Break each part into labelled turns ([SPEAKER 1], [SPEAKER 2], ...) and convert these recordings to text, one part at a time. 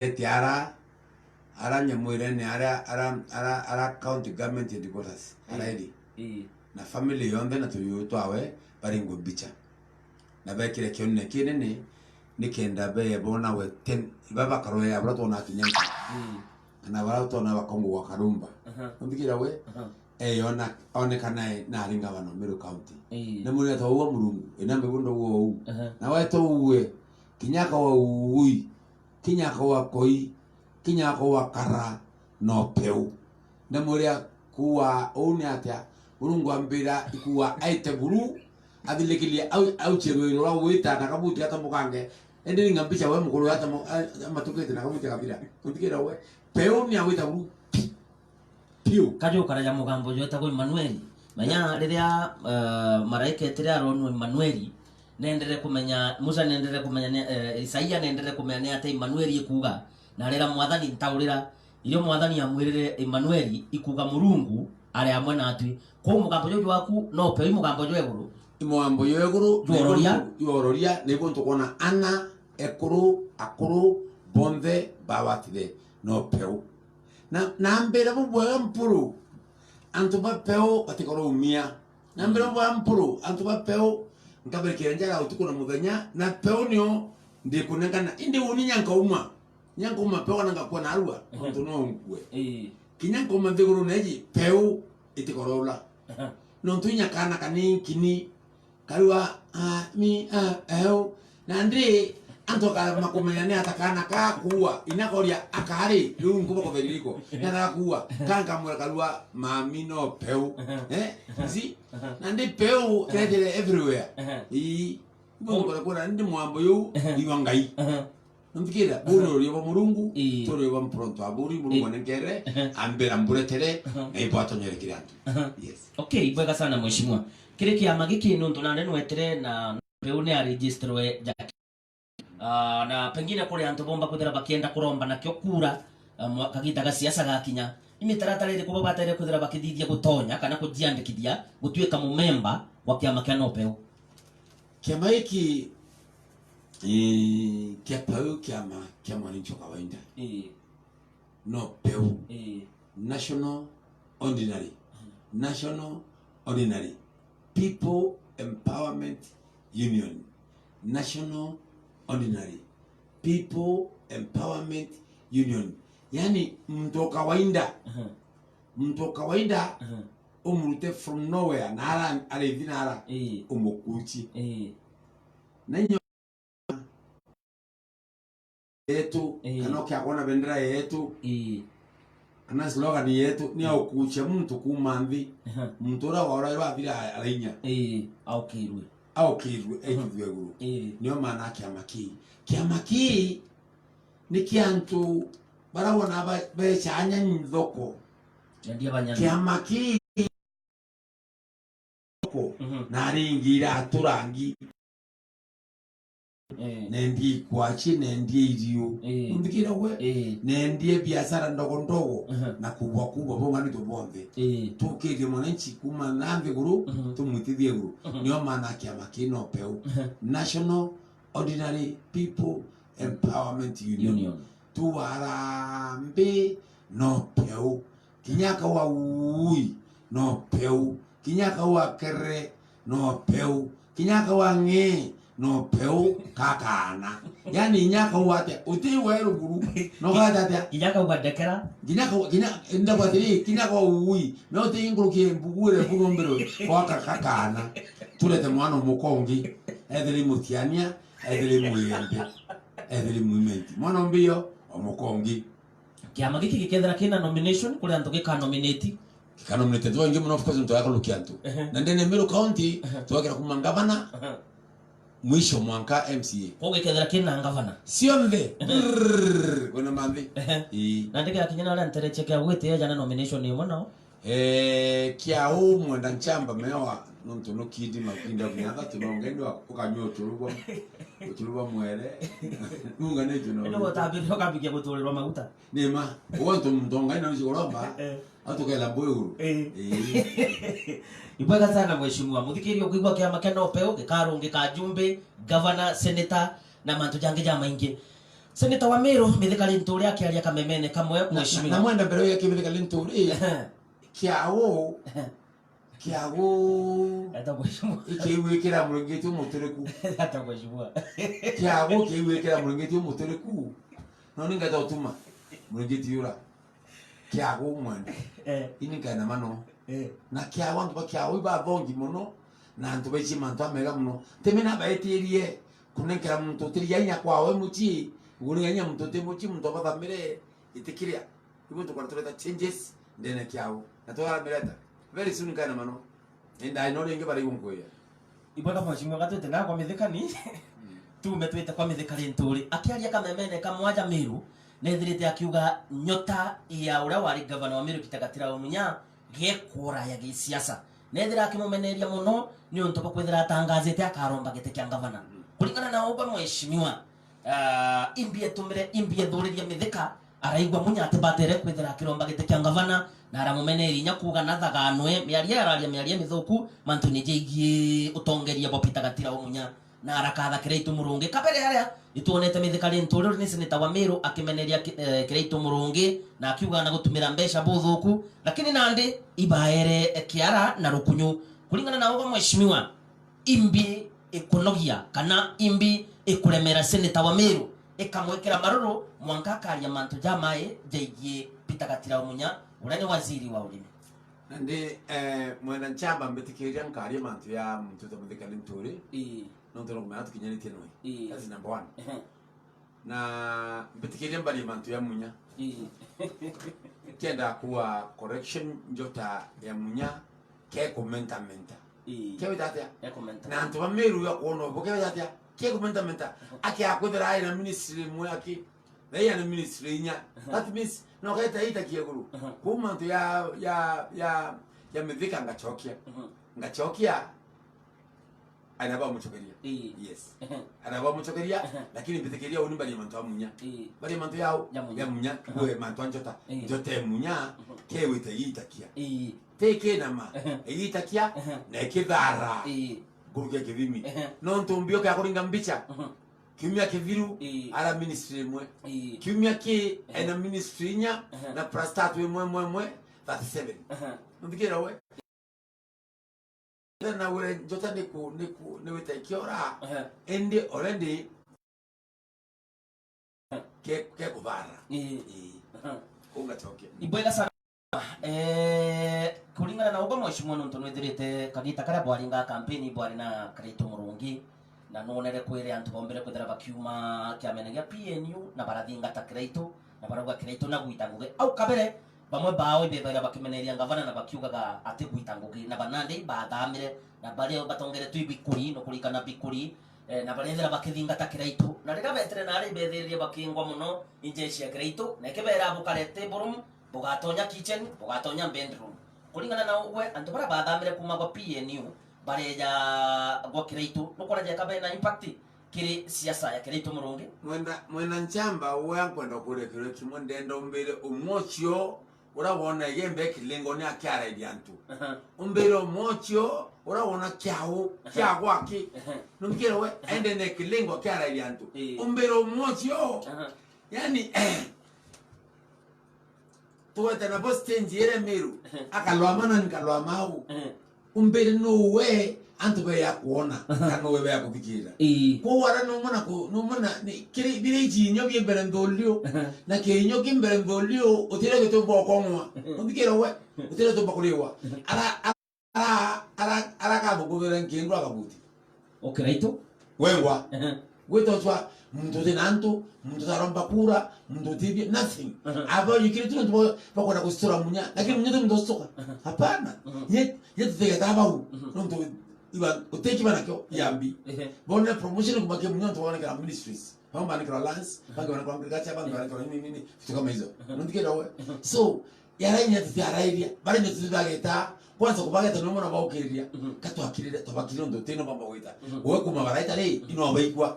[SPEAKER 1] Tiara ara nyamwire ni ara county government headquarters araidi na family yonde na tuyu twawe baringo bicha na bekire kyonne kinene nikenda be bona we 10 baba karo ya brato na kinyanka na brato na bakongo wa karumba ndikira we yona onekana na ringa bano Meru County na muri to wo murungu enambe bundo wo na we to uwe kinyaka wa uwi kinyaka wa koi kinyaka wa kara no peu na muri kuwa oni atia urungu ambira ikuwa aite buru abilegili au chero ro wita na kabuti hata mukange ende ngambicha we mukuru hata matukete na kabuti kabira ndikira we peu ni awita buru piu
[SPEAKER 2] kajo karaja mugambo jota ko Emmanuel manya riria maraika etire aronu Emmanuel nendere kumenya Musa nendere kumenya Isaia nendere kumenya ate Emmanuel ikuga na rera mwathani ntaurira iyo mwathani amwirire Emmanuel ikuga murungu ari amwe natwi ko mugambo jojo waku no pe mugambo jo eguru
[SPEAKER 1] imugambo yo eguru yororia nego ntokona ana ekuru akuru bonde bawatire no peu na mbere bwa mpuru antuba peu atikoro umia na mbere bwa mpuru antuba peu ngabere kirenjara utukuna muthenya na peu nio ndikunengana indi uninyanka nyanka peu nanga kwa na arua onto no nkwe kinyanka thiguru neji peu itikorola no ntunya kana kini karua mi na ndi antoka makomenya ne atakana ka kuwa inakoria akari lungu bako veriliko na kuwa kanga mura kalua mami no peu si na ndi peu tedele everywhere bongo la ndi mwambo yo iwangai ndikira bono riba murungu toro riba mpronto aburi murungu nengere ambera mburetere ipato nyere kirantu yes
[SPEAKER 2] okay bwega sana mheshimiwa kile kiama giki nundu na neno etere na peu ne register we na pengine kule antu bomba kuthira bakienda kuromba na kyo kura kagita ga siasa gakinya imitaratara iri kuba batare kuthira bakithithia gutonya kana kujiandikithia gutwika mumemba wa kiama kia nopeu
[SPEAKER 1] kiama hiki kia peu kia mwananchi kawaida nopeu national ordinary people empowerment union national ordinary people empowerment union yani mtu kawaida umrute from nowhere nara alidinara umukuchi nanyo yetu kanoki akona bendera yetu ana slogan yetu ni okuche mtu kumandhi mtu ra wara bila alainya aukirwe ekiveguru niyo maana kiama ki ni kiantu barabona bechanya nthoko kiama ki na ringira aturangi nendi kwachi nendi irio ndikira we nendi biashara ndogo na kubwa bonga ni tobonde tukiri mwananchi kuma nambe guru tumwitithie guru niyo maana kiama kino peu national ordinary people empowerment union tuwarambe no peu kinyaka wa ui no peu kinyaka wa kere no peu kinyaka wa nge no peu kakana yani nyaka wate uti wero guru no gata ta
[SPEAKER 2] kinyaka ubadekera
[SPEAKER 1] inda batiri kinyaka uwi no te nguru ke mbugure bugombero kwa kakana tulete mwana mukongi edeli mutiania edeli muyende edeli mumenti mwana mbio omukongi
[SPEAKER 2] kiama giki kikethera kina nomination kule antu gika nominate
[SPEAKER 1] tuwa ingi muna of course mtu waka lukiantu na ndene Meru County tuwa kira kumangabana mwisho mwanka MCA
[SPEAKER 2] koge kethera kina ngavana
[SPEAKER 1] sio mve kuna mambi
[SPEAKER 2] na ndike akinyana ala ntereche kia wete jana nomination ni mwana
[SPEAKER 1] kia huu mwenda nchamba mewa nuntu nukidi makinda kunyaka tunongendwa ukanyo utuluwa mwere nunga nejo no
[SPEAKER 2] ino watabi toka bikia kutulirwa maguta
[SPEAKER 1] nema uwantu mtonga ina nishigoromba atukela boyuru
[SPEAKER 2] ibwega sana mheshimiwa muthikiri ukigwa kiama kia nopeu gikarungi ka jumbe governor senator na mantu jange ja maingi Seneta wa Meru mithika Linturi akiaria kamemene kamwe mheshimiwa
[SPEAKER 1] na mwenda mbere ya kimithika Linturi kiawo
[SPEAKER 2] ata mheshimiwa
[SPEAKER 1] ikiwikira mulingiti umutureku
[SPEAKER 2] ata mheshimiwa
[SPEAKER 1] kiawo kiwikira mulingiti umutureku no ninga totuma mulingiti yura kiawo mwenda inikana mano na kiawo ndo kiawo iba bongi muno na ndo bechi manto amega muno temina baetirie kunenkera muntu tirianya kwawe muchi ngurianya muntu temuchi muntu bathamire itikiria ibo to kwartoleta changes ndene kiawo na to aramireta very soon kana mano enda ino ringe bari gunkuya
[SPEAKER 2] ibaka mheshimiwa gatete na kwa mithikani tu metwete kwa mithika Linturi akiaria kamemene kamwaja Meru nethirite akiuga nyota ya uria wari governor wa Meru Gitagatira Umunya gekura ya gisiasa nethira akimumeneria muno ni untu bakwithira atangazite akaromba gite kya governor kulingana na uba mheshimiwa imbie thuriria mithika araigwa munya ati batere kwithira akiromba gite kya governor na aramumeneri nya kuga na thaganwe miaria mithuku mantu ni jeigie utongeria bo Gitagatira Umunya na arakatha Kiraitu Murungi kabere haria ituonete mithika Linturi ni seneta wa Meru akimeneria Kiraitu Murungi na akiuga na gutumira mbesha buthuku lakini nandi ibaere kiara na rukunyu kulingana na ugo mheshimiwa imbi ikunogia kana imbi ikuremera seneta wa Meru ikamwekera maruru mwanka akaria mantu jamae jeigie Gitagatira Umunya urani waziri wa ulimi
[SPEAKER 1] nandi mwena nchamba mbetikiria nkaria mantu ya mtu ta mithika Linturi no tero mama tukinyani teno that's number 1 na mbetikiria mbali mantu ya Munya kenda kuwa correction njota ya Munya ke komenta kewe tatia na antu wa Meru ya kuono bokewe tatia ke komenta aki akwethera ina ministry mwe aki na ya ministry nya that means no kaita ita kieguru kuma antu ya mithika ngachokia anaba muchokeria yes anaba muchokeria lakini mbitekeria uni bali mantu amunya bali mantu yao ya munya we mantu anjota jote munya kewe teitakia teke nama eitakia na kidara guruke kivimi no ntumbio ka kuringa mbicha kimya kiviru ala ministry mwe kimya ki ena ministry nya na prastatu mwe 37 ndikira we na we jota ne weta kiora ende already ke kubara kunga choke
[SPEAKER 2] ibwega sana kulingana na ugo mheshimiwa nuntu nwithirite kanita karia bwaringa campaign bwari na Kiraitu Murungi na nonere kwire antu bombere kwithira bakiuma kiamene gia PNU na barathingata Kiraitu na barauga Kiraitu na gwita ngugi au kabere bamwe bao ibethaga bakimeneria gavana na bakiugaga ati gwita ngugi na banande bathamire na bari batongere tu ibikuri no kulikana bikuri na barethera bakithingata Kiraitu na rira betere na ari betheria bakingwa muno inje cia Kiraitu na kebera bukarete borum bugatonya kitchen bugatonya bedroom kulingana na we antu bara bathamire kuma kwa PNU bareja gwa Kiraitu no koraje kabena impact kiri siasa ya Kiraitu Murungi
[SPEAKER 1] mwenda nchamba we ankwenda kure kire kimwe ndendo mbele umochio urabona yembe kilingo ni akiara idiantu umbele umochio urabona kyao aki numkira we ende ne kilingo akiara idiantu umbele umochio yani tuwete na boste njire Meru akalwa mana nikalwa mau umbele no we antu be ya kuona kano we ya kufikira ko wara no mana ni kiri bireji nyo bi berendolio na ke nyo ki berendolio otire to boko nwa ndikira we otire to bakuliwa ara ka bogo beren kindu akabuti
[SPEAKER 2] Kiraitu
[SPEAKER 1] wewa weto twa mtu tenanto mtu taromba kura mtu tibia nothing aba yikiritu ndo bakora kustora Munya lakini Munya ndo stoka hapana yet tega tabau ndo iba uteki bana kyo yambi bona promotion kumake Munya ndo wana kama ministries hamba ni kala lance banga wana kwa agriculture banga wana kwa nini vitu kama hizo ndikira we so yara nya tiarairia bari ndo tibageta kwanza kubageta no mona baukiria kato akirira to bakiro ndo teno bamba wita we kuma baraita le ino abaikwa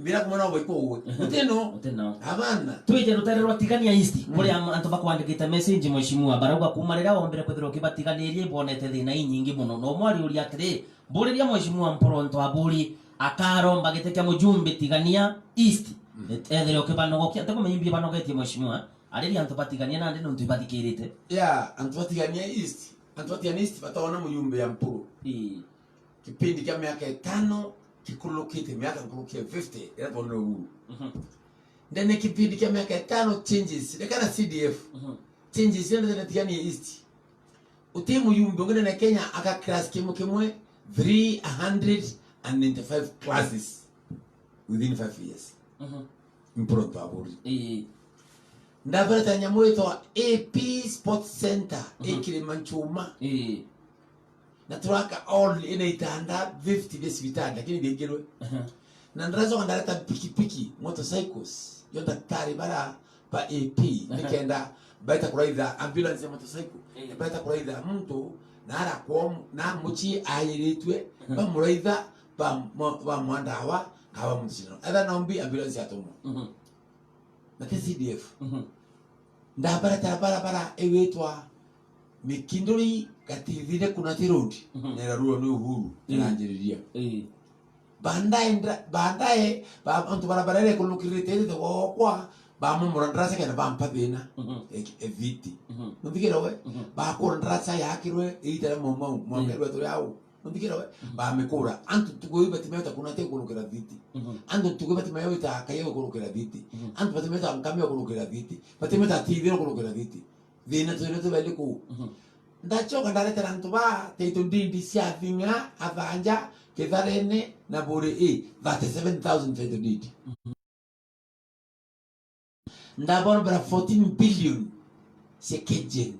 [SPEAKER 1] mbira kuma na abaikwa we uteno abana
[SPEAKER 2] twije rutere rwatigania isti muri antu bakwandikita message mheshimiwa barauga kumarira wombere kwithiro kibatiganirie bonete thina nyingi muno no mwari uri atire mburiria mheshimiwa mporonto aburi akaromba gite kya mujumbe tigania east ethere okebanogokia takomenyimbi banogetie mheshimiwa areli antopatikania nande no ntibathikirite
[SPEAKER 1] antopatikania east bataona muyumbe ya Mpuru kipindi kya miaka 5 kikulukite miaka nkulukia 50 ila tuone uhuru ndene kipindi kya miaka 5 changes lekana CDF changes ndio zinatiania east utimu yumbe ngene na Kenya aka class kimwe 395 classes within 5 years Mpuru baburi ndabara tanyamu ito AP Sports Center Kilimanchuma na turaka all ina itanda 50 desi vitanda lakini bigirwe na ndazo kandareta pikipiki motorcycles yonda tari bara pa AP nikenda baita kuraidha ambulance ya motorcycle baita kuraidha mtu na ara kwa na muchi ayiritwe ba muraidha ba mwandawa kawa mtsino ada naombi ambulance ya tomo na CDF ndabara tabara ewetwa mikinduri kativire kuna tirodi nera ruo no uhuru nanjiriria bandae ba antu barabarere kulukirite de kwa ba mumrandrasa kana ba mpabena eviti ndigera we ba ko ndrasa yakirwe eitera momo mwangerwe to yao ndigera we ba mekura antu tugoiba timeta kuna te kulukira viti antu tugoiba timeta kayo kulukira viti antu batimeta nkamyo kulukira viti batimeta tivire kulukira viti vina to bali ku ndachoka ndareta nantu ba teito ndindi sia vinga avanja ketharene na bore 7,000 teito ndindi ndabona bara 14 billion sekejen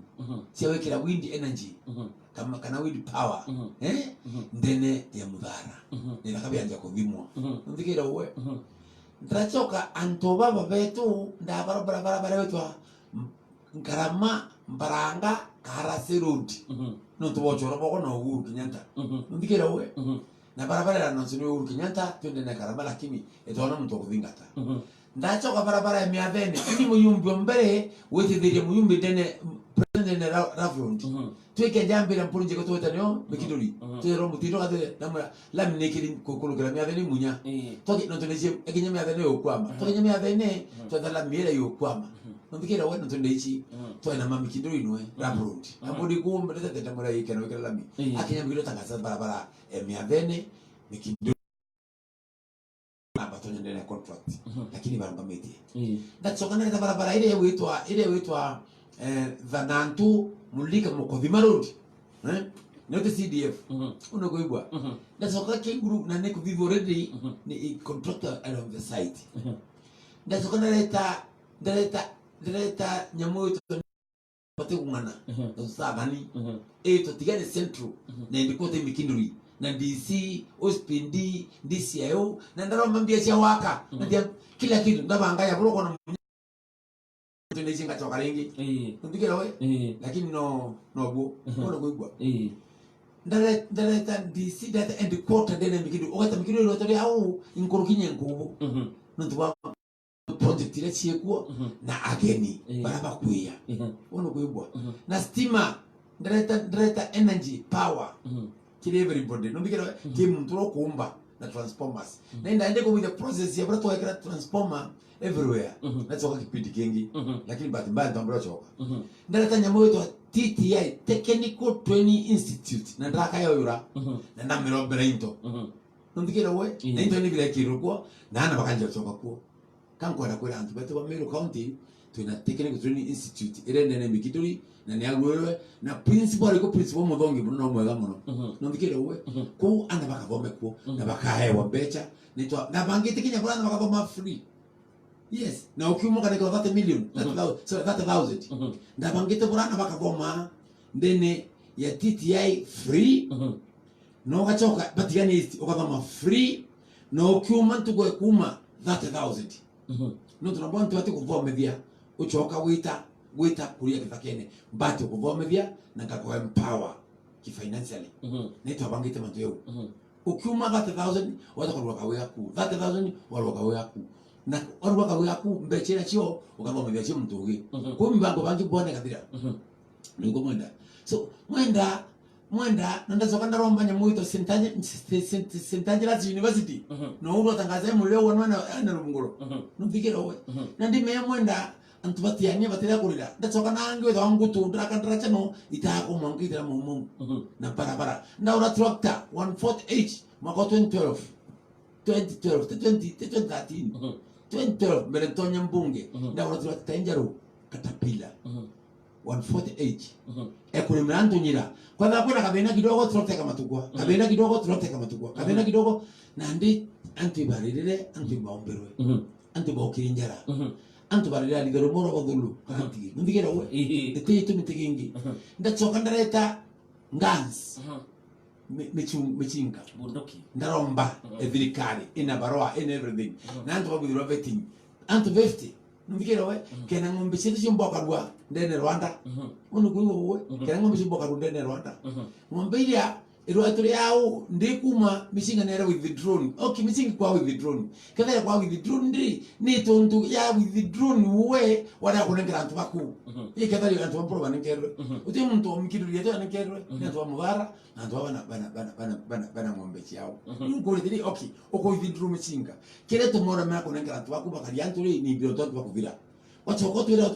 [SPEAKER 1] siwekera wind energy kama kana wind power ndene ya mudhara ninakabyanja kuvimwa ndikira uwe ndachoka antoba babetu ndabara bara wetwa Nkarama Mbaranga Karase Road no tubochora boko no Uhuru Kenyatta ndikira we na barabara no sino Uhuru Kenyatta twende na Karama lakini etona mtu kuvingata ndachoka barabara ya miavene ni muyumbi mbere wethiria muyumbi dene president na Ravond tweke jambira mpurunje ko twetano bekidori twero mutiro kade namra lamnekiri kokulukira miavene munya toki no tuneje ekinya miavene yokwama toki miavene twetala miera yokwama ndikira we ntende ichi twana mami kindoro inwe Ravond amodi kumbe tete mura yikena wekera lami akinya mbiro tangasa barabara miavene mikindoro abatonye ndene contract lakini baramba meti ndachoka na barabara ile witwa Vanantu mulika mukodhima road note CDF unogoibwa ndachoka kinguru na neko vivo ready ni contractor along the site ndachoka na leta nyamoyo pate kungana tusabani to tigane central na ndikote mikinduri na DC ospindi DCIO na ndaro mambia cha waka na kila kitu ndabanga ya broko na tunaishi ngacho karengi ndikira we lakini no bo goigwa ndaleta DC data and quarter dene mikidu ogata mikidu lo tori au inkurukinye nkubu ntwa project ile chiekuo na ageni baraba kuya goigwa na stima ndaleta energy power kile everybody ndikira kimturo kumba na transformers na ndaende ko with the process ya brato ya transformer everywhere that's why kipindi kingi lakini bahati mbaya tambura choka ndaleta nyamo yetu TTI Technical Training Institute na ndaka yoyura na ndamero brainto ndikira we na into ni bila kiruko na ana bakanja choka ko kanko na kwera antu beto ba Meru County tuna Technical Training Institute ile nene mikiduri na niagwewe na principal iko principal mudongi buno mwega muno ndikira we ko ana bakavome ko na bakahewa becha nitwa na bangite kinya bwana bakavoma free. Yes, na ukiumoka niko 30 million, 30,000. Ndabangite burana bakagoma ndene ya TTI free. No gachoka batigani ist okagoma free. No ukiuma ntugo kuma 30,000. No tunabonto ati kuvomethia uchoka wita kuria kifakene bati kuvomethia na ngako empower kifinancially. Nito abangite mantu yeu. Ukiuma 30,000 watakorwa kawe ku 30,000 walwa kawe ku na orwa kawe aku mbechera chio ukavomethia chio mtugi kwa mibango bangi bone kathira niko mwenda so mwenda mwenda nanda zokanda romba nyamuito St. Angela's University no ulo tangaza muleo wanwana ana rubunguro no fikira we nandi me mwenda antubatiania batira kurira ndazokana angwe wangu tu ndakandra chano itako mangidira mumu na barabara ndaura tractor 148 mwaka 2012 2013 mbele Tonya Mbunge ndaura tractor Njaro Caterpillar 148 ekule mlandu nyira kwa sababu na kabena kidogo tractor kama tukwa kabena kidogo tractor kama tukwa kabena kidogo nandi antibaririre antibomberwe antibokirinjara antibaririre aligero moro bodulu kanti ndigera we ete mitigingi ndatsoka ndareta ngans mechinga
[SPEAKER 2] bunduki
[SPEAKER 1] ndaromba evirikari ina baroa in everything nanto babudura vetting anto 50 ndigera we kena ngombe chetu chimboka rwa ndene Rwanda unukuiwo we kena ngombe chimboka rwa ndene Rwanda ngombe ilia irwaturi yao ndikuma mishinga nera with drone okay mishinga kwa with drone kada kwa with drone ndi ni tontu ya with drone we wada kunengera antu baku ikada antu bamporo banengerwe uti muntu omkiru yeto anengerwe antu amubara antu bana ngombe chao ngo ndi okay oko with drone mishinga kile tumora mara kunengera antu baku bakali antu ni bioto bakuvira wachoko twira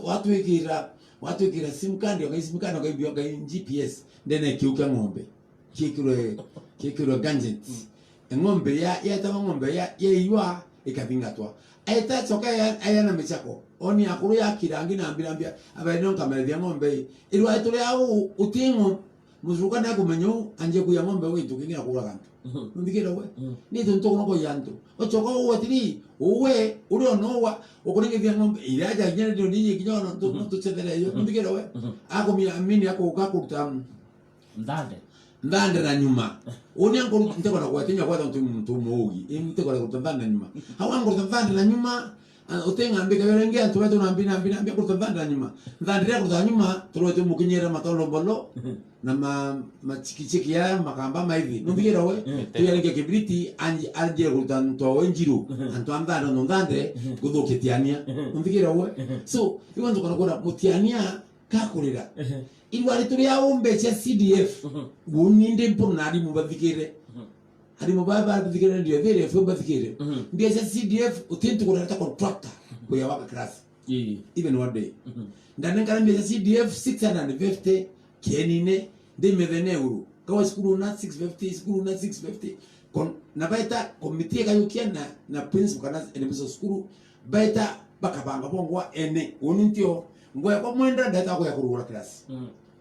[SPEAKER 1] watu ikira sim kandi wakaisimkandi wakai GPS ndene kiuka ngombe kikiro gadgets ngombe ya tama ngombe ya iwa ikabingatwa aita choka ya na mechako oni akuru ya kirangi na ambirambia abaino kamera ya ngombe irwa itule au utingo muzuka na kumenyo anje ku ya ngombe wetu kinga kula kantu ndikira we ni tonto no ko yanto ochoka uwe tiri uwe uri onowa okuringe vya ngombe iraja nyene ndio ninyi kinyono to chedere yo ndikira we ako mini ako ukakuta ndande na nyuma oni angolo nteko na kwatinya kwa mtu muogi nteko na kutandana nyuma hawango kutandana na nyuma utenga mbika berenge antu wetu na mbina kutandana na nyuma ndande ya kutandana nyuma tulote mukinyera matolo bolo na machikichiki ya makamba maivi numbira we tuyalenge kibriti anje kutanto wenjiru antu andana no ndande kudoketiania numbira we so iwanzo kana mutiania kakurira ilwari turi yaombe cha CDF guninde mponari mubadhikire hari mubadhikire ndio vile fo badhikire ndio cha CDF utintu kuleta contractor kwa waka class even one day ndane kana ndio cha CDF 650 kenine de meveneuru kwa skulu na 650 kon na baita committee kayukia na principal kana enebiso skulu baita bakabanga bongwa ene unintio ngoya kwa mwenda data kwa kurugula class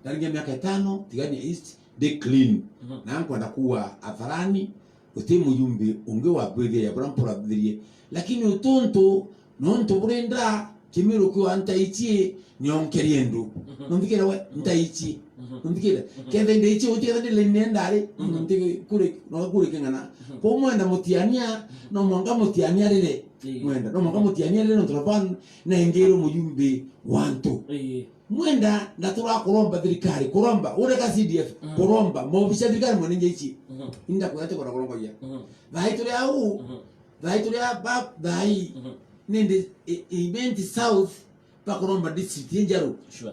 [SPEAKER 1] ndani ya miaka 5 Tigania East de clean na anko ndakuwa atharani utimu yumbi unge wa bwege ya brampora bidhirie lakini utonto nonto burenda kimiro kwa antaichi nyongeriendo nondikira we ntaichi nondikira kende ndaichi uti ndile nendare ndike kure kengana ko mwenda mutiania no mwanga mutiania rere mwenda no mwanga mutiania rere ntropan na engero muyumbi wanto mwenda ndatura kuromba thirikari kuromba ure ka CDF kuromba mobisha thirikari mwenye ichi inda kuyate kwa kuromba ya dhaituri bab dai nende event south pa kuromba district Njaro
[SPEAKER 2] sure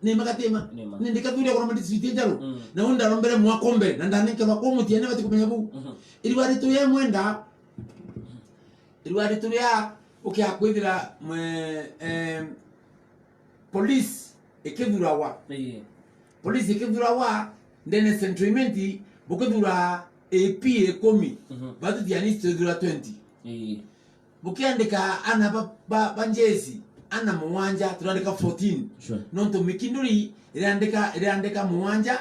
[SPEAKER 1] ni makatema nende kaduri kuromba district Njaro na unda rombere mwakombe na ndane kwa komuti ene bati kumenya bu iliwari tuye mwenda iliwari tuye ukiakwithira police ekevurawa police ekevurawa ndene sentiment bukevura AP ekomi batu dianiste dura 20 bukiandika ana banjezi ana muwanja turandika 14
[SPEAKER 2] sure
[SPEAKER 1] nonto mikinduri iliandika muwanja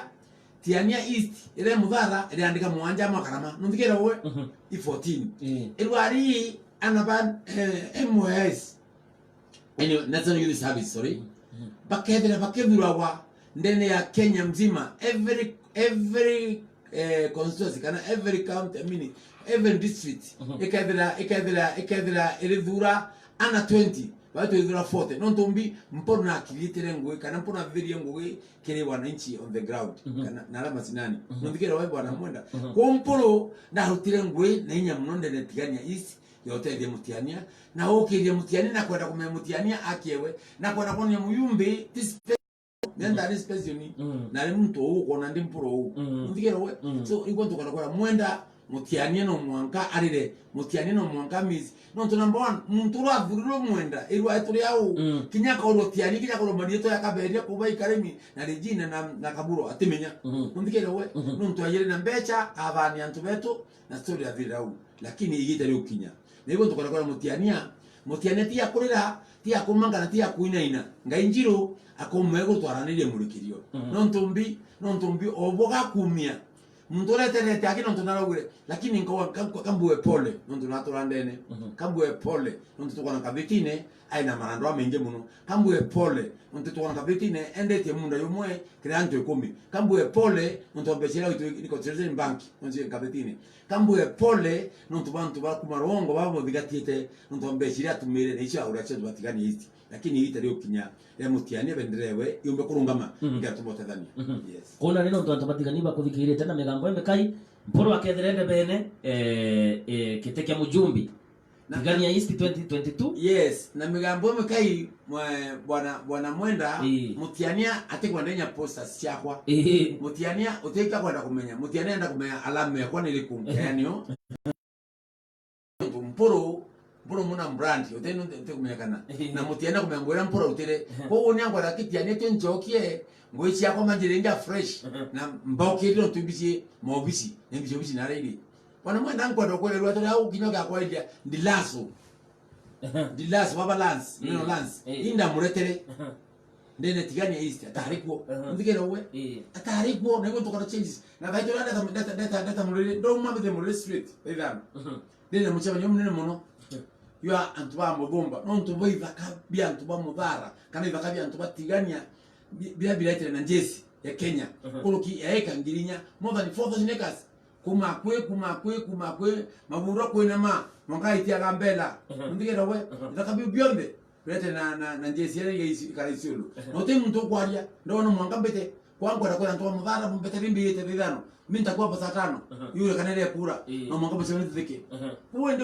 [SPEAKER 1] Tiania East ile mudhara iliandika muwanja makarama nondikera we i 14 ilwari ana ban MOS National Youth Service sorry bakevira wa ndene ya Kenya mzima every constituency kana every county every district ikadira ilidhura ana 20 watu ilidhura 40 nontombi mpono na kilitere ngwe kana mpono na viri ngwe kile wananchi on the ground kana nalama sinani nondikira wewe bwana mwenda kwa mpono na rutire ngwe na inya mnonde ne Tigania East yote ile mutiania na oke ile mutiania na kwenda kumemutiania akewe na kwenda kwa muyumbe nenda ni special ni na ni mtu uko na ndi mpuro uko ndikira we so ingonto kwa mwenda mutianie no mwanka arire mutianie no mwanka miss no to number 1 muntu ro avuriro mwenda irwa eturi au kinyaka ro tiani kinyaka ro manito yakaberia kuba ikaremi na regina na kaburo atimenya ndikira we no to ayire na mbecha abani antu betu na story ya virau lakini igite ri ukinya nego to kwa mutiania tia kurira tia kumanga na tia kuinaina ngainjiro akomego twaranire murikirio no ntumbi oboga kumia mntore tene akino tunaragure lakini kambue pole ndo naturandene kambue pole ndo tukona kabitine aina marando amenge muno kambue pole ndo tukona kabitine endete munda yomwe kreanto 10 kambue pole ndo mbechera iko treasury bank ndo kabitine kambue pole ndo tubantu bakumarongo babo bigatite ndo mbechira tumire nisha urache batigani hizi lakini hii tario kinya ya mutiania benderewe yombe kurungama ngatubote dhani yes
[SPEAKER 2] kona neno ndo tabatigani bakuthikire tena megambo emekai mporo aketherende bene kiteke mujumbi Tigania East 2022
[SPEAKER 1] yes na megambo emekai bwana mwenda mutiania atekwa ndenya posta siakwa mutiania uteka kwenda kumenya mutiania enda kumenya alama yakwa nilikum yanio mporo muna brand uteno ntekumekana na mutiana kumengwera mpora utere ko unyangwa rakitiane tenjokie ngoichi yako manjirenga fresh na mbokiro tubisi mobisi nembisi na ready wana mwenda ngwa dokolelwa to au kinyoka kwa idia ndilaso baba balance no lance inda muretere ndene Tigania East atarikwo ndikero we atarikwo nego to kana changes na baito data mulele do mabete mulele street bidam ndene muchaba nyomne muno yua antuba mobomba no ntuba ivakabia antuba mudhara kana ivakabia antuba Tigania bila itere na njesi ya Kenya kuluki yaeka ngirinya more than 4000 acres kumakwe maburo kwena monga itia gambela ndikira we ivakabia byombe bilete na njesi ya ikarisulu no te muntu kwaria ndono mwanga mbete kwangwa kwa antuba mudhara mbete rimbi yete bidano minta kwa pasatano yule kanele kura no mwanga basema ndike uende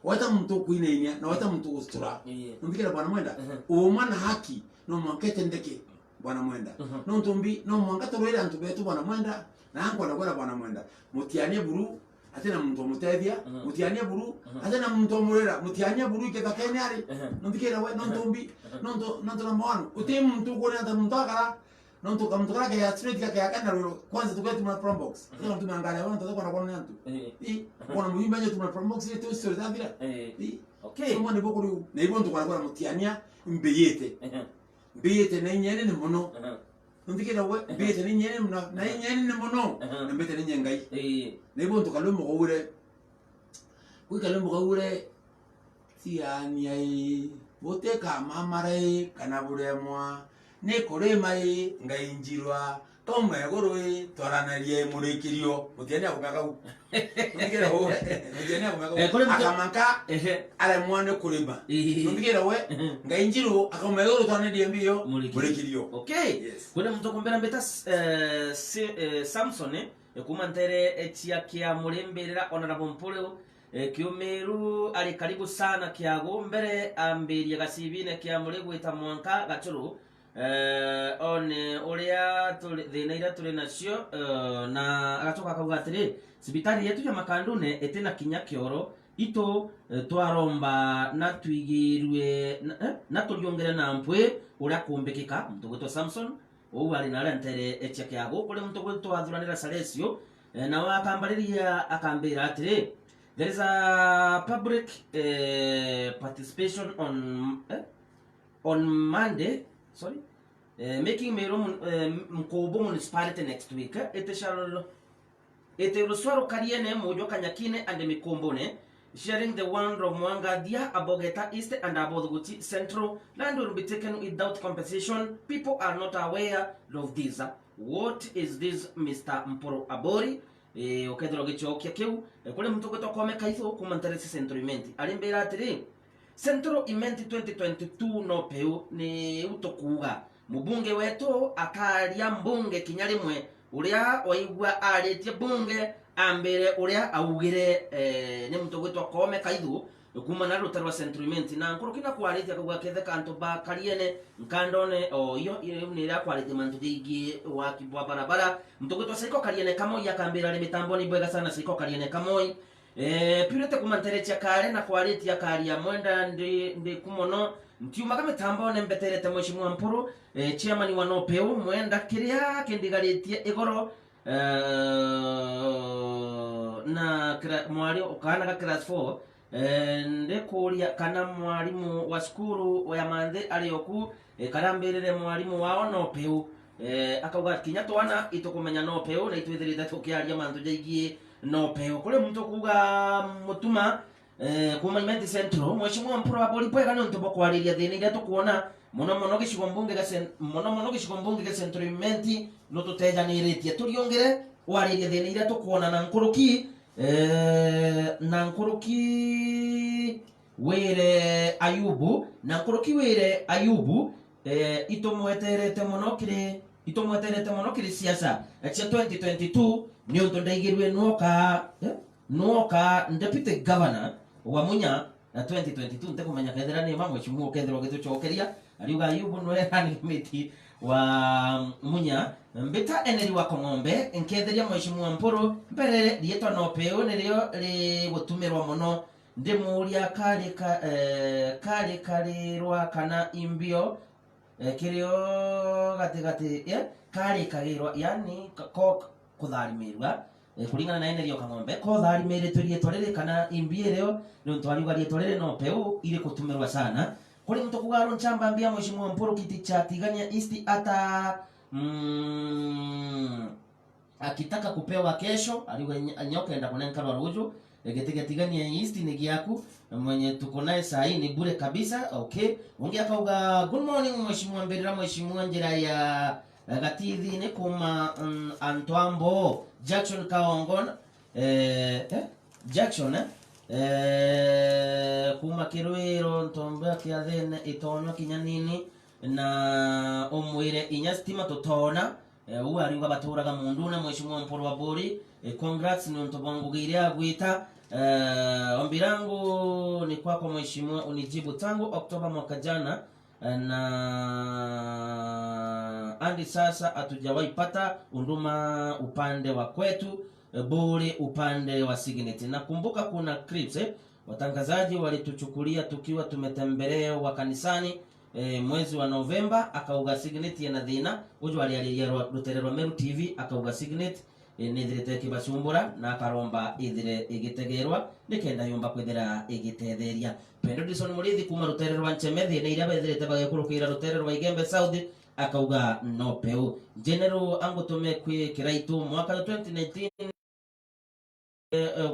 [SPEAKER 1] wata mtu kuinenia na wata mtu ustura ndikira bwana mwenda umana haki no mwangete ndeke bwana mwenda no ntumbi no mwanga torwele antu betu bwana mwenda na anko na bwana mwenda mutianie buru atena mtu mutethia mutianie buru atena mtu murera mutianie buru ke bakenari ndikira we no ntumbi no na mwana utimu mtu kwa ndo mtu akara no to kam tukake ya street kake yakana kwanza tukati mna prom box ndio mtu angalia wana tutakuwa na kwa nani kuna muhimu aje tuna prom box ile story za vile okay mwana boko leo na hivyo tukana mutiania mbeyete na nyene ni mono ndikira we mbeyete ni nyene na nyene ni mono na mbeyete ni nyengai na hivyo tukalombo kwa ule tiani ai bote kama mare kana buremwa ne koremai ngainjirwa tomwe goroi toranarie murikirio mutiania kumaka ndikira ho mutiania kumaka akamanka ale mwane kurema ndikira we ngainjiro akamegoro toranarie mbio murikirio
[SPEAKER 2] okay kuna mtu kumbera mbeta Samson ekumantere etia kia mulemberera honorable Mpoleo kiumeru ali karibu sana kiago mbere ambiria gasibine kia mulegwita mwanka gachuru one uria thina ira tuli nacio na agatoka akauga atiri sibitari yetu ya Makandune etena kinya kioro ito twaromba na twigirwe na tuliongere na mpwe uria kumbikika mtugwetwa Samson ou ari na rentere etia kiago kule mtugwetwa athuranira Salesio na wakambariria akambira atiri there is a public participation on Monday making Meru Mkobo municipality next week Eteruswaro Kariene Mojo Kanyakine and the Mikombone sharing the wonder of Mwangadia, Abogeta East and Abodguti Central. Land will be taken without compensation. People are not aware of this. What is this, Mr. Mporo Abori? Okedro Gicho Kiaku, kule mtokoto kome kaitho kumantaresi Centro Imenti. Alimbera atiri Centro Imenti 2022 no peu ni utokuga. Mubunge wetu akaria mbunge kinyarimwe uria waigwa aretie bunge ambere uria augire ni mutogwetwa kome kaithu kuma na rutarwa centriment na nkuru kina kwalite akauga kethe kanto ba kariene nkandone o iyo ni ira kwalite mantu digi wa kibwa barabara mtugo to siko kariene kamoi akambira le mitamboni bwega sana siko kariene kamoi pirete kumanterecha kare na kwalite ya karia mwenda ndi kumono ntiumaga mitambone mbeterete mheshimiwa Mpuru chairman wa Nopeu mwenda kiria kindigalitie igoro na mwari ukana ka class 4 ndekuria kana mwarimu wa skuru ya manthe arioku karambirire mwarimu wao Nopeu akauga kinya twana itukumenya Nopeu na itwithirite tukiaria mantu jaigie Nopeu kule muntu kuga mutuma kuma Imenti Central mheshimiwa Mpuru wa boli pwega no ntubo kwariria thini ira tukuona muno gicigo mbunge ga Central Imenti no tutejaniritie turiongere wariria thini ira tukuona na nkuruki na nkuruki wire Ayubu na nkuruki wire Ayubu itomweterete muno kiri siasa cia 2022 ni untu ndaigirwe nuoka deputy governor wa Munya na 2022 ntekumenya kethera ni mheshimiwa kethero gitucokeria ariuga Ayubu nwe running committee wa Munya mbita eneri wa Kong'ombe nketheria mheshimiwa Mpuru mbere rietwa Nopeu nirio ri gutumirwa muno ndimuria kari rwa kana imbio kirio gatigati kari kagirwa yani ko kutharimirwa kulingana na eneri wa Kong'ombe ko tharimiriturie twarire kana imbie reo ni ntwariuga twarire Nopeu ile kutumirwa sana kuri mtu kugaro nchamba mbia mheshimiwa Mpuru kiti cha Tigania East ata akitaka kupewa kesho aliwe nyoka enda kunenka Ruju Tigania East ni giaku mwenye tuko naye saa hii ni bure kabisa. Okay, ongea kauga good morning mheshimiwa Mbirira mheshimiwa njira ya gatithi ni kuma Antwambo Jackson Kaongon Jackson kuma Kirwiro ntombea kiathene itonyo kinyanini na omwire inya stima tutona uwa ariuga baturaga mundu na mheshimiwa Mpuru wa bori congrats ni ntobongo giria gwita ombirangu ni kwako mheshimiwa unijibu tangu Oktoba mwaka jana na andi sasa hatujawahi pata unduma upande wa kwetu bure upande wa Signet. Nakumbuka kuna clips watangazaji walituchukulia tukiwa tumetembelea wa kanisani mwezi wa Novemba akauga Signet ya nadhina ujo alialia Rutererwa Meru TV akauga Signet nithirite kibasumbura na akaromba ithire igitegerwa nikenda yomba kwithira igitetheria Pendo Dison Murithi kuma Rutererwa Nchemethi na iria bethirite bagekurukira Rutererwa Igembe South akauga Nopeu General Angutume kwi Kiraitu mwaka 2019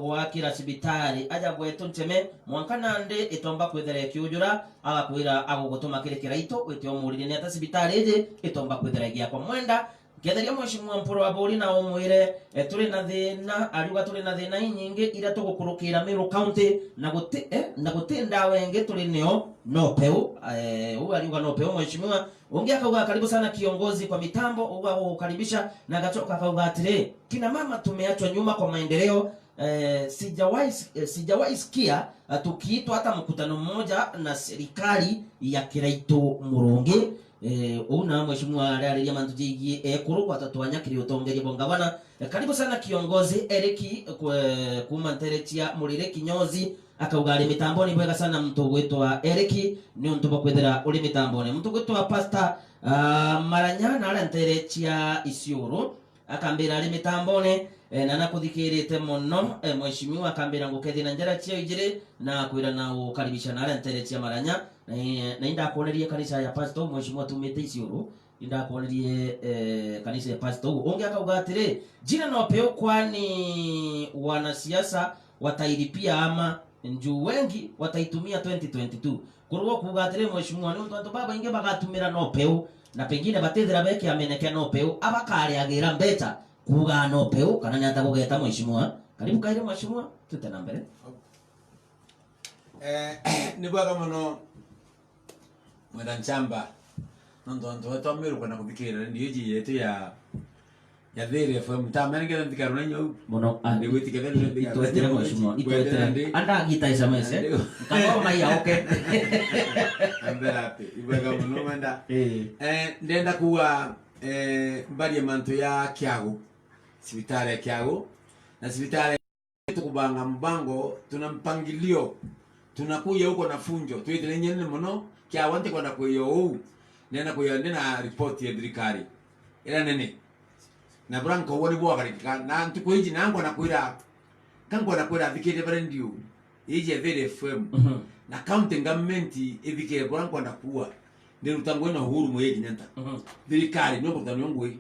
[SPEAKER 2] gwakira cibitari aja gwetu Ncheme mwanka nande itomba kwithira kiujura agakwira agugutuma kiri Kiraitu witio murire ni ata cibitari ije itomba kwithira giakwa mwenda Getheria mheshimiwa Mpuru wa bori na omwire turi na thina ariuga turi na thina nyingi ira tugukurukira Meru County na gutinda wenge turi nio Nopeu huyu ariuga Nopeu mheshimiwa ongea akauga karibu sana kiongozi kwa mitambo uga kukaribisha na gachoka akauga atire kina mama tumeachwa nyuma kwa maendeleo sijawahi sikia tukiitwa hata mkutano mmoja na serikali ya Kiraitu Murungi una mheshimiwa alialia mantujigie kuruko atatwanya kiriotongeria bongabana karibu sana kiongozi Eriki kumanterechia murire kinyozi akauga mitamboni bwega sana mtu gwitwa Eriki ni untu kwethera uri mitamboni mtu gwitwa Pastor Maranyana aranterechia Isiuru akambira ari mitamboni na nakuthikirite muno mheshimiwa akambira ngukethi na njara cia ijire na kwira na ukaribisha na aranterechia Maranya na inda kuonerie kanisa ya Pastor mheshimiwa tumite Isiuru inda kuonerie kanisa ya Pastor onge akauga atire jina Nopeu kwani wanasiasa watailipia ama njuu wengi wataitumia 2022 kurugo kuga atire mheshimiwa ni mtu baba inge bagatumira Nopeu na pengine batethera beke ameneke Nopeu abakare agira mbeta kuga Nopeu kana nyata kugeta mheshimiwa karibu kaire mheshimiwa tute na mbere
[SPEAKER 1] ni bwaga muno mwenda nchamba ndo wetu Meru kana kuthikira ndiyo ji yetu ya ya Thiri FM tamenge ndikarona nyo
[SPEAKER 2] mono
[SPEAKER 1] ndi gwitike vile ndikarona
[SPEAKER 2] itoetere mheshimiwa itoetere anda gita isamese kama mai okay
[SPEAKER 1] amberape ibega muno manda ndenda kuwa mbali manto ya Kiago sibitare ya Kiago na sibitare tukubanga mbango tuna mpangilio tunakuya huko na funjo tuitele nyene muno Kiago ante kwenda kuyo nenda kuya ndina report ya dirikari ila nene na branko wali bwa karika na ntuko hiji nango na kuira kango na kuira dikete barendio hiji ya Thiri FM na county government edike branko na kuwa ndi rutango na huru mweji nyanta dirikari no kutano ngwe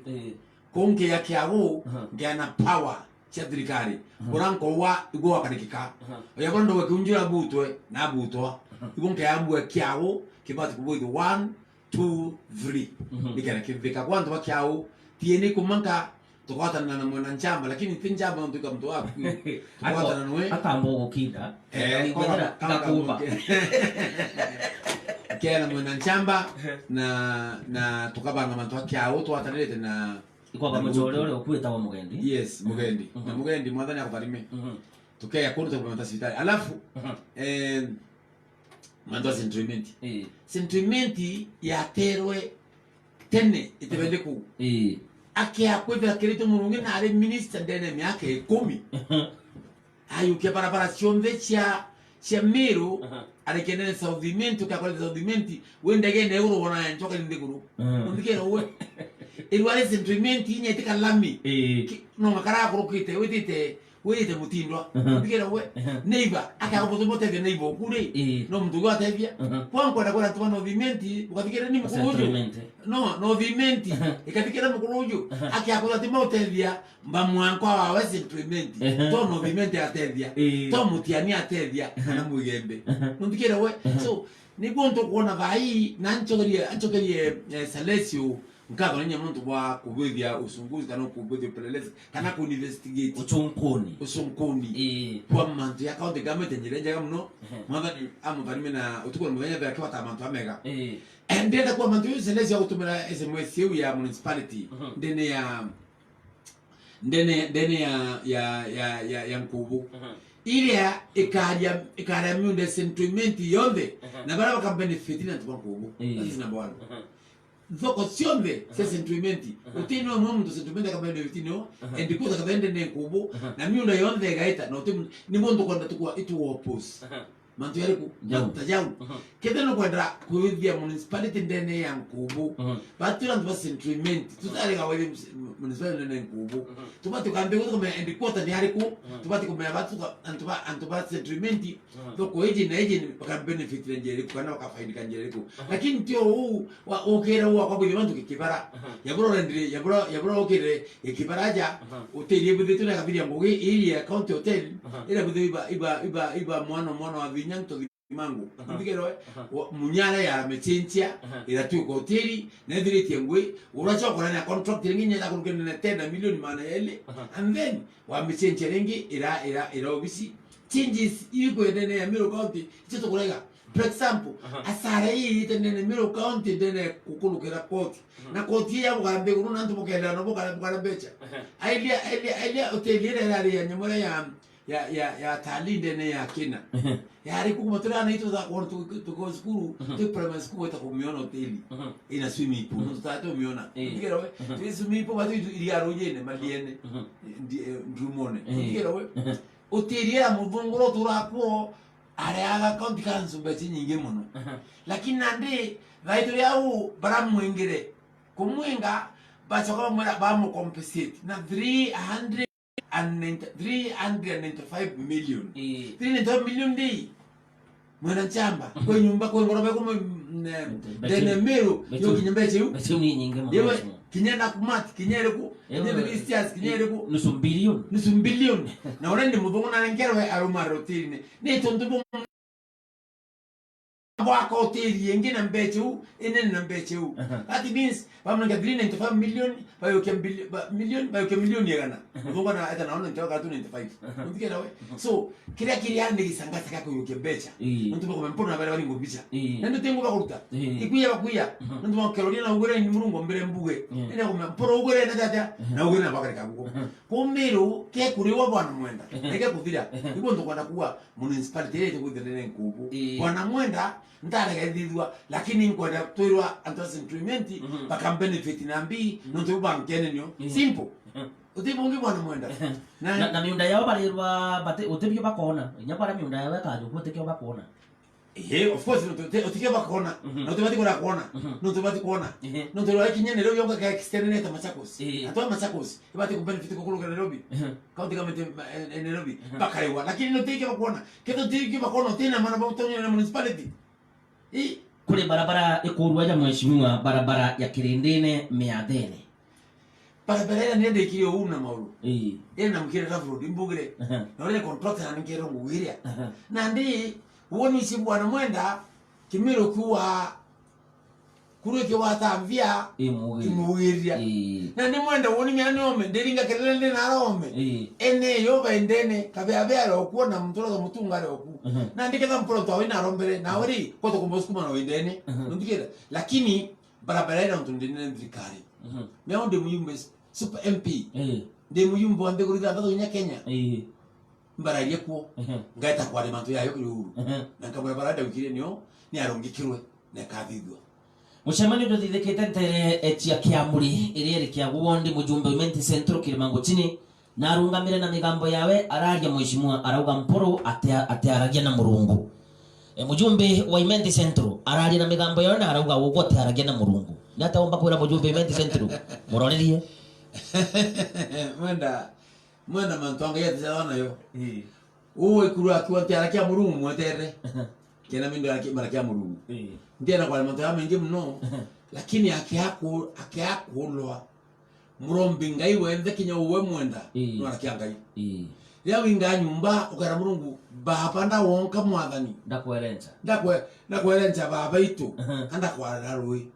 [SPEAKER 1] konke ya Kiago ngana power cha dirikari branko wa igwa karika ya bondo wa kunjira butwe na butwa igonke ya mbwe Kiago kibati kuboido 1 2 3 dikana kivika kwanza wa Kiago tiene kumanka tukata na mwana nchamba lakini tinjamba ntuka mtu wapi tukata na nwe
[SPEAKER 2] akambo kinda
[SPEAKER 1] ngwera
[SPEAKER 2] kakuba
[SPEAKER 1] kena mwana nchamba na tukabanga mantu Kiago twatanete na
[SPEAKER 2] iko kama jole ole okuita wa mugendi
[SPEAKER 1] yes mugendi na mugendi mwadhani akubarime tukaya kono tukapata hospitali alafu mando sentiment ya terwe tene itebende ku akia kwevera kelito murungi na ale minister ndene miaka 10 ayo ke preparación de cha mero ale kenene saudimento ka kwa saudimento wenda gene euro wana ntoka ndeguru ndikero we ilwale sentiment inya tika lami no makara kurukite wetite mutindwa ndikero we neighbor aka kubozo bote de neighbor kure no mtu gwa tevia kwa kwa tuma movimenti ukafikira ni mkurujo no movimenti ikafikira mkurujo aka kwa tuma utevia mbamwanko wa sentiment to movimenti atevia to mutiani atevia na mugembe ndikero we so ni gonto kuona vai na anchokerie Salesio nkaba nenya muntu wa kubwithia usunguzi kana kubwithia pelelezi kana ku investigate usunkoni kwa mantu ya county government nyirenja kamno mwaba amubarime na utukwa mwenya bya kwa tamantu amega endeda kwa mantu Salesio ya kutumira SMS ya municipality ndene ya Nkubu ile ikaria miunde sentiment yonde na bara baka benefit na tuwa Nkubu that's number 1 Zoko siombe sentiment utino mwa mtu sentiment kama ndio vitino endikuza kaende ne Nkubu na miunda yonde gaita na utimu ni mondo kwenda tukua itu oppose mantu yariku tajawu kedeno kwenda kuithia municipality ndene ya Nkubu batira ndo sentiment tutari ga wale municipality ndene Nkubu tubati kambe ko kama endikuta ni yariku tubati kumya batu antuba sentiment doko eji na eji baka benefit njeri kana baka faida njeri lakini tio huu okera wa kwa bantu kibara yabro okere ekibaraja hoteli yebude tuna kabiri ngoge ili account hotel ila bude iba mwana wa vinyanto mangu ndikero munyara ya mechencha ila tu hoteli na direct yengwe uracho kwa na contract nginya za kurukene na 10 milioni maana yele and then wa mechencha rengi ila obisi changes yuko ndene ya Meru County chito kulega for example asara hii ndene Meru County ndene kukulukira koti na koti ya mugambe kuno nantu bokela no bokala becha ailia hoteli ile ya nyamora ya tali ndene ya kina yari kukumatura na ito za kwa tuko skuru tu primary school ita kumiona hoteli ina swimming pool tutato miona ndikero we tu swimming pool batu ili arojene maliene ndrumone ndikero we hoteli ya muvunguro turako areaga county council beti nyingi muno lakini nande vaitu yao baramwengere kumwenga bachoka mwera bamu compensate na 395 million 395 million dei mwana chamba kwa nyumba kwa ngorobe kwa dene Meru yo kinyambe cheyu
[SPEAKER 2] ni nyingi muno
[SPEAKER 1] yewe kinyana kumati kinyere ku kinyere ku
[SPEAKER 2] nusu bilioni
[SPEAKER 1] na orende muvungu na ngero aruma rotine ni tonto wako hoteli yengine mbechu ene na mbechu that means vamnanga 395 million bayo ke million yegana utonga na hata naona nitoka 295 undike nawe so kile ande gisangata kako yoke becha ntu bako mpona bale bali ngobicha nando tengo bakuruta ikuya ntu bakelori na ugure ni murungo mbere mbuge ene ko mporo ugure na tata na ugure na bakari kango komero ke kuriwa bwana mwenda eke kuthira ibo ndo kwenda kuwa municipality yetu kuthira nkubu bwana mwenda ndara gadidwa lakini nkwenda toirwa antasintriment baka benefit nambi ntu bankene nyo simple utibungi bwana mwenda
[SPEAKER 2] na miunda yao balirwa bate utibyo bakona nyapara miunda yawe kajo kutekyo bakona
[SPEAKER 1] of course utikyo bakona na utibati kona kona no utibati kona no utibati kinyene leo yonga ka external ta Machakos atwa Machakos ibati ku benefit ko kuluka Nairobi kaunti kama Nairobi bakaiwa lakini no utikyo bakona keto utikyo bakona tena maana bautonyo na municipality
[SPEAKER 2] kule barabara ikurwa ya mheshimiwa barabara ya Kirindini Miadhene
[SPEAKER 1] barabara ya nende kiyo una maulu na mkire road mbugire na wale contractor na ngero nguwiria na ndi woni si bwana mwenda kimiro kuwa kureke watamvia imuwiria na ndi mwenda woni myani ome ndiringa kelele na arome ene yoba endene kabya ro kuona mtoro mutungare oku na ndikeza mpronto awina rombere na wari koto kumbosukuma na endene ndikira lakini barabara ina ntundine ndikari meo ndi muyumbe super MP ndi muyumbe wa mbegurira ndazo nya Kenya mbaraye kuo ngaita kwale mantu yayo kuri na kabya barada ukire nyo ni arongikirwe na kathithwa
[SPEAKER 2] mushemani ndothithikite ntere etia kiamuri iri kia guondi mujumbe Imenti Central Kilimango chini na arungamire na migambo yawe araria mheshimiwa arauga mporo atearagia na murungu mujumbe wa Imenti Central araria na migambo yawe na arauga ugo atearagia na murungu nataomba kwira mujumbe Imenti Central muronerie
[SPEAKER 1] mwenda mantwanga yete sana yo uwe kuru akiwa atearagia murungu mwetere kena mindo marakia murungu ndiye na kwa manto ya mengi mno lakini akiakulwa murombi ngai wende kinya uwe mwenda no arakia ngai ya winga nyumba ukara murungu baba wonka mwathani ndakwerenza baba itu anda kwa rarui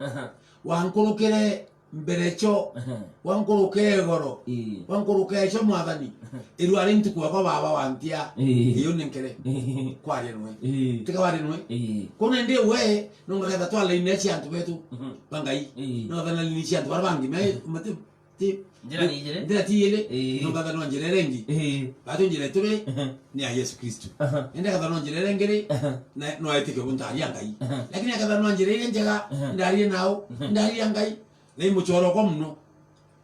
[SPEAKER 1] wankulukire mberecho wankulukire goro wankulukire cho mwathani iru ari ntuku kwa baba wantia iyo nenkere kwa renwe tikawari nwe kone ndi we nunga kada twala inechi antu betu bangai no dana inechi antu barbangi me mate ti ndira ti ile nunga dana njere rengi batu njere tube ni Yesu Kristo ende kada no njere rengere na no aitike bunta yangai lakini kada no njere njega ndari nao ndari yangai nei muchoro kwa mno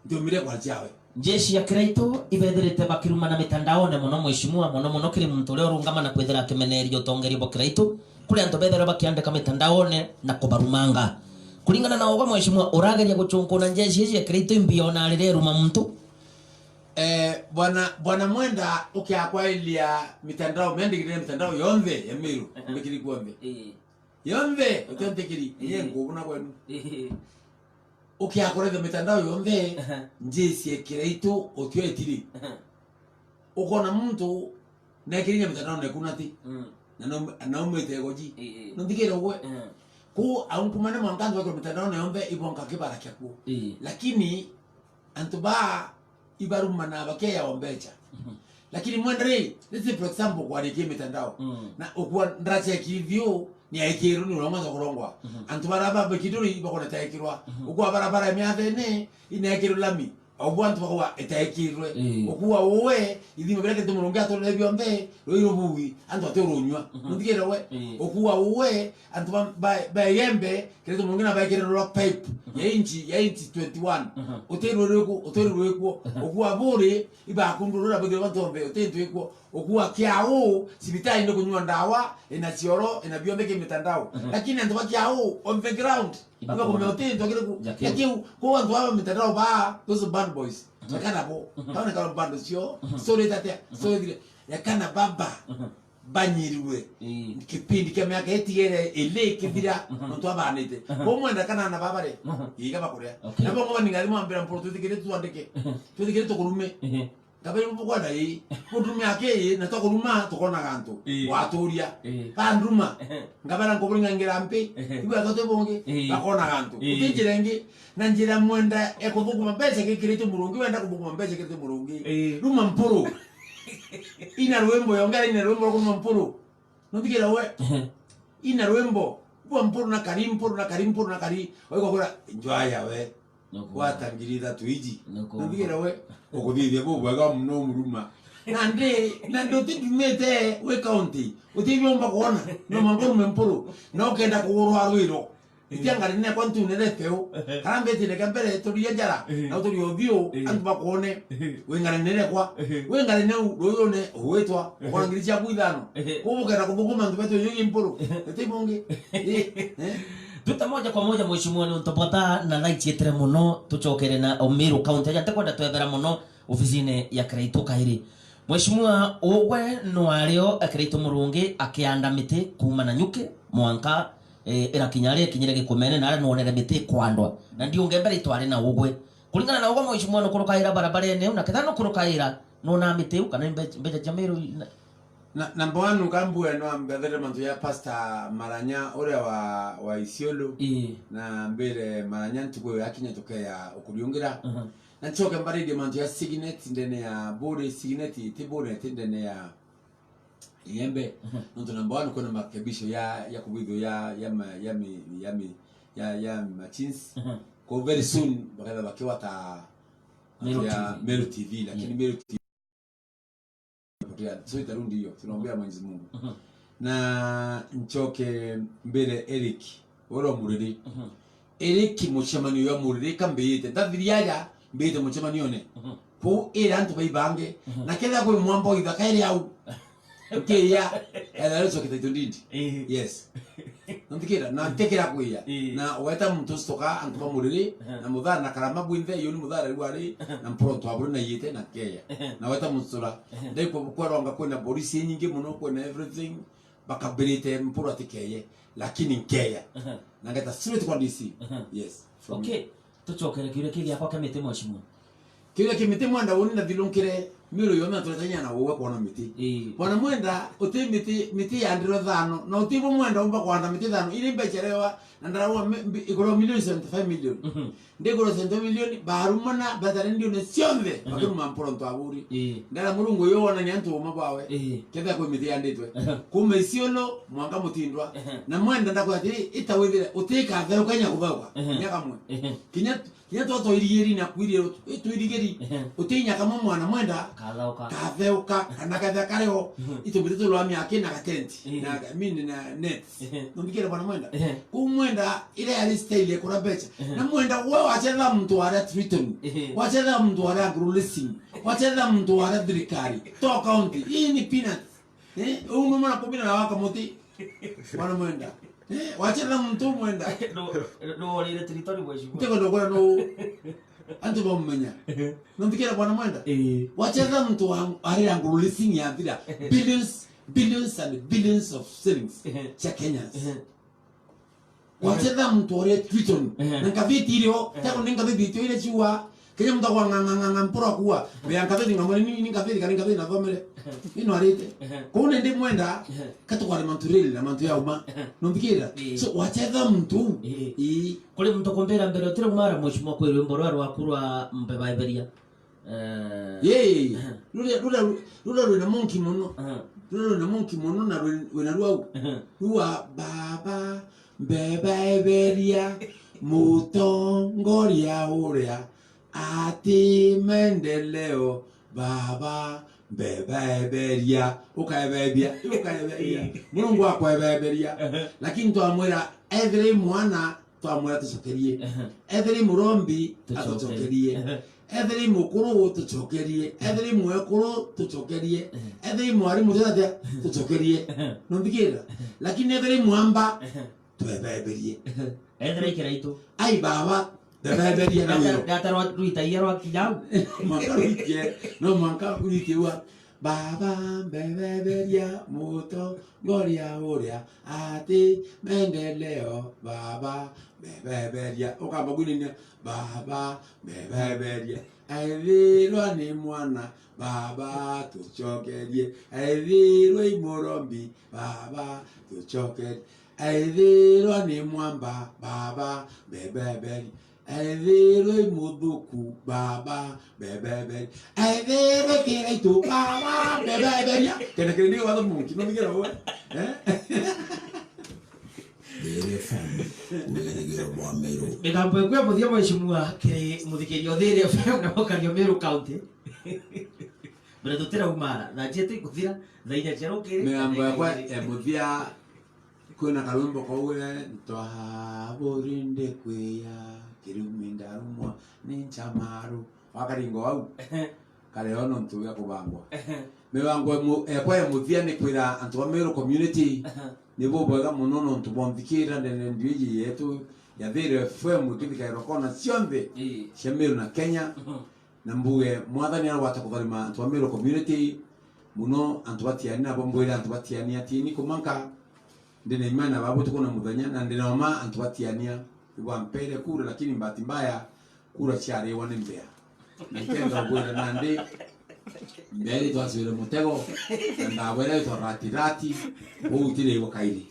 [SPEAKER 1] ndio mire kwa chawe
[SPEAKER 2] jeshi ya Kiraito ibethirite bakiruma na mitandao ne muno mheshimiwa muno kiri muntu ule urungama na kwethera kimeneri otongeri bo Kiraito kule anto bethera bakiandika mitandao ne na kubarumanga kulingana na ogo mheshimiwa urageria guchunkuna jeshi ya Kiraito imbiona alire ruma muntu
[SPEAKER 1] bwana mwenda ukiakwailia mitandao mendigire mitandao yonde ya miru mbikiri kuombe yonde utontekiri yengo kuna kwenu ukiakoreza mitandao yonde njesi ya Kiraito otwetiri ukona mtu na kirinya mitandao ne kunati na umete goji ndikira we ku aunkumane mwanganzo kwa mitandao ne yonde ibonka kibara kyako lakini antuba ibaruma na bakeya ombecha lakini mwendere let's for example kwa dike mitandao na ukwa ndacha kivyo ni aikiru ni ulomaza kurongwa antu baraba bakiduri bakona taikirwa ukwa barabara miathene ina aikiru lami obwantu bakwa etaikirwe ukwa wowe idimo bereke tumurunga to lebyo mbe roiro buwi antu atoronywa ndigera we ukwa wowe antu ba yembe kile tumurunga ba aikiru rock pipe ya inchi 21 uterureko ukwa bure iba kundurura bagire bantombe utentweko ukua kiao sibitani ndo kunywa ndawa ina chioro ina biombeke mitandao lakini ndo kiao on the ground iba kwa hotel ndo kile lakini kwa ndo wa mitandao ba those bad boys yakana bo kaona kama band sio story tate story dire yakana baba banyiriwe kipindi kya myaka etigere ele kibira ndo abanete ko mwenda kana na baba re yiga bakorea nabo ngo ningali mwambira mporo tutikire tuandike tukurume Kabiri mbukwa dai. Kudumi ake na toko ruma tokona ganto. Waturia. Pandruma. Ngabara ngobulinga ngerampe. Iba tote bonge. Bakona ganto. Utinjirengi na njira mwenda ekubukuma mbese kikirito murungi wenda kubukuma mbese kikirito murungi. Ruma mpuru. Ina ruembo yongera ina ruembo kuma mpuru. Nobigera we. Ina ruembo. Bwa mpuru na kari mpuru na kari mpuru na kari. Oiko kora njwaya we. Watangirira tuiji. Nobigera we. Okuthithia bubwega muno muruma. Nande utimete we county. Utibyomba kuona no manguru mempuru. No kenda kugurwa rwiro. Itianga rine kwantu nere peo. Karambe tine kambere turiya jara. Na turi obio antu bakone. Wengare nere kwa. Wengare ne royone huetwa. Kwa ngiricha kuidano. Kubukera kubukuma ntu beto yoyi mpuru. Utibonge.
[SPEAKER 2] Tuta moja kwa moja mheshimiwa ni untopata na like yetre muno tuchokere na Omiru county ya takwenda twebera muno ofisine ya Kreito Kairi. Mheshimiwa owe no ario Kreito Murungi akianda miti kuma na nyuke mwanka era kinyire gikumene na no onere miti kwandwa na ndio ngembere itware na ogwe kulingana na ogwe mheshimiwa no kurukaira barabara ene na ketha no kurukaira no na miti ukana mbeja Jamiru
[SPEAKER 1] Number one ukambua no ambethere mantu ya Pastor Maranya ore wa Isiolo na mbere Maranya ntugo yakinya tokea okuriungira na choke mbari de mantu ya Signet ndene ya bore Signet tibore ndene ya Yembe nto number one kuna makebisho ya kubidho ya machins ko very soon bakada bakiwa ta Meru TV lakini Meru TV so itarundi hiyo tunaombea Mwenyezi Mungu na nchoke mbere Eric woro muriri Eric muchemanio ya muriri kambeyete ndathiriaja mbeyete muchemanio ne po era ntu baibange na kenda kwe mwambo idakaire au ya era so kitendindi yes ntikira na tekera kuya na weta mtu stoka antu muriri na mudhara na karama bwinde yoni mudhara rwari na mpronto aburu na yete na keya na weta msura ndai kwa ronga kwena polisi nyingi muno kwena everything bakabirite mpuru atikeye lakini nkeya na ngata straight kwa DC yes
[SPEAKER 2] okay tuchokere kile kile yako kamete mheshimiwa
[SPEAKER 1] kile kimete mwanda woni na dilunkire miro yona tuletanya na wowe kuona miti bwana mwenda uti miti ya ndiro dhano na utibo mwenda umba kuanda miti dhano ili mbecherewa na ndarawa ikoro milioni 75 milioni ndegoro 75 milioni barumana batare ndio ne sionde bakuru mamporo ntwaburi ndara murungu yona nyantu umabawe kenda kwa miti ya nditwe kuma Isiolo mwanga mutindwa na mwenda ndakwati itawithire utika thero kanya kubawa nyaka mwe kinya toto irigeri na kwiriro tu irigeri utinya kama mwana mwenda katheuka kana kareo itubirito lwa miaka na katenti na mini na net nombikira bwana mwenda kumwenda ile ya style kuna becha na mwenda wewe wacheza mtu wa Triton wacheza mtu wa Agro-Leasing wacheza mtu wa Drikari to county hii ni peanut uno mwana kubina na waka moti bwana mwenda wacheza mtu mwenda
[SPEAKER 2] no ile territory mheshimiwa
[SPEAKER 1] mtego ndo no antu bomenya nombikira bwana mwenda wacheza mtu wa Agro-Leasing ya bila billions and billions of shillings cha Kenyans wacheza mtu wa Triton nkaviti ilio tako nkaviti ile chiwa Kenya mtu kwa nganga mpora kuwa beankaviti ngamwe nini nkaviti na vomere ino arete kone ndi mwenda katokwa mantureli na mantu ya uma nombikira so wacheza mtu
[SPEAKER 2] kule mtu kombera mbere otire mara mheshimiwa kwa rwimbo rwa kurwa mbeba iberia lula na monkey mono lula na monkey mono na wena ruwa baba mbeba iberia mutongoria uria ati mendeleo baba mbeba iberia ukaeberia Mungu akweberia lakini twamwera every mwana twamwera tucokerie every murombi atucokerie every mukuru tucokerie every mwekuru tucokerie every mwari mutata tucokerie nombikira lakini every mwamba twebeberie every Kreito
[SPEAKER 1] ai baba beberia na wiro
[SPEAKER 2] data ruita yero kijau
[SPEAKER 1] manka ruite no manka ruite wa baba bebeberia mutongoria uria ati maendeleo baba bebeberia ukamba gwininia baba bebeberia aithirwo ni mwana baba tucokerie aithirwo imurombi baba tucokerie aithirwo ni mwamba baba bebeberia aithirwo imuthuku baba bebeberia aithirwo kiraitu baba bebeberia kena kene watho munki no nigera we
[SPEAKER 3] migambo ĩkwe mũthia mheshimiwa kĩ mũthikĩria Thĩĩrĩ FM na mũkario Meru County mbere tutira umara na njete ikuthira thaina cia rukiri
[SPEAKER 1] migambo yakwa muthia kwina karwimbo kauwe twaburinde kwiya kiruminda rumwa ni nchamaru wakaringo wau kare ono ntuya kubangwa migambo yakwa muthia ni kwira antu wa Meru community nibo bwega muno no ntubomthikira ndene ndiji yetu ya Thĩĩrĩ FM kithikairo kona cionthe cia Meru na Kenya na mbuge mwathani arwata kutharima antu wa Meru community muno antu batiani na bombwira antu batiani atini kumanka ndene imana babu tuko na muthenya na ndene oma antu batiania ibwa mpere kura lakini mbati mbaya kura chiare wane mbea nikenda bwira nande mbere twasire mutego na bwira to rati utire wakairi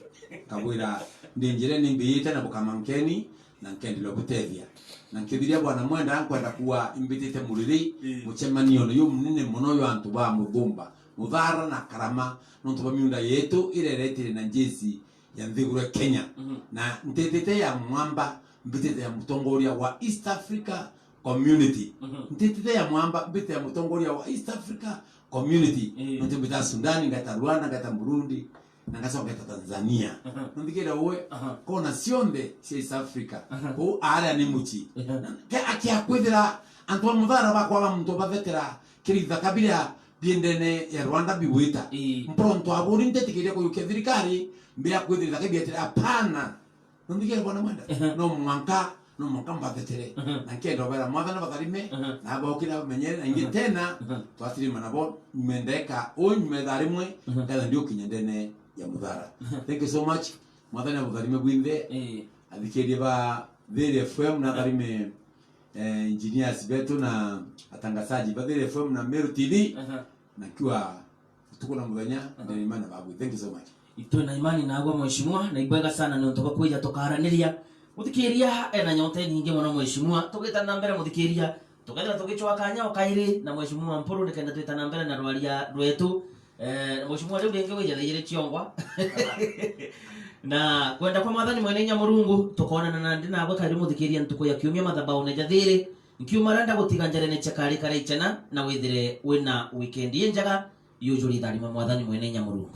[SPEAKER 1] kabwira ndinjire nimbiyita na bukamankeni na nkendilo butethia na nkithiria bwana mwenda ankwenda kuwa imbitite muriri muchemanio no yumunene muno yo antu ba muthumba muthara na karama nontu ba miunda yetu ireretire na njesi ya nthiguru Kenya na ntetete ya mwamba mbitite ya mutongoria wa East Africa Community ntetete ya mwamba mbitite ya mutongoria wa East Africa Community nontu mbita Sudani ngata Rwanda ngata Burundi na ngasa ngata Tanzania nondikira we kona sionde cia East Africa ko ara ni muchi ke akia kwithira antu muthara bakwa muntu bavetera kiritha kabila biendene ya Rwanda biwita mpronto aburinde tikire ko yuke thirikari mbia kwithira kabiatira apana nondikira bwana mwenda no mwanka mbavetere na kendo bara mwathana batharime na bokira menyere na ingi tena twatirima nabo mendeka onyumethari mwe kala ndio kinyendene ya muthara. Thank you so much mwathana batharime gwinde athikirie ba Thĩĩrĩ FM na tharime engineers betu na atangazaji ba Thĩĩrĩ FM na Meru TV na kiwa tuko na muthenya ndeni mana babu. Thank you so much.
[SPEAKER 2] Ito na imani na agwa mheshimiwa na ibwega sana ni utoka kuja tukaharaniria muthikiria na nyote nyingi muno mheshimiwa tugitana mbere muthikiria tukagira tugichwa kanya ukairi na mheshimiwa Mpuru nikenda twitana mbere na rwaria rwetu mheshimiwa leo ngenge weja thire chiongwa na kwenda kwa mwathani mwene Nyamurungu tukona na ndina agwa kari muthikiria ntuko ya kiumia mathabau na jathire nkiumaranda gutiga njarene chakari karaichana na withire wina weekend yenjaga yujuri tharima mwathani mwene Nyamurungu.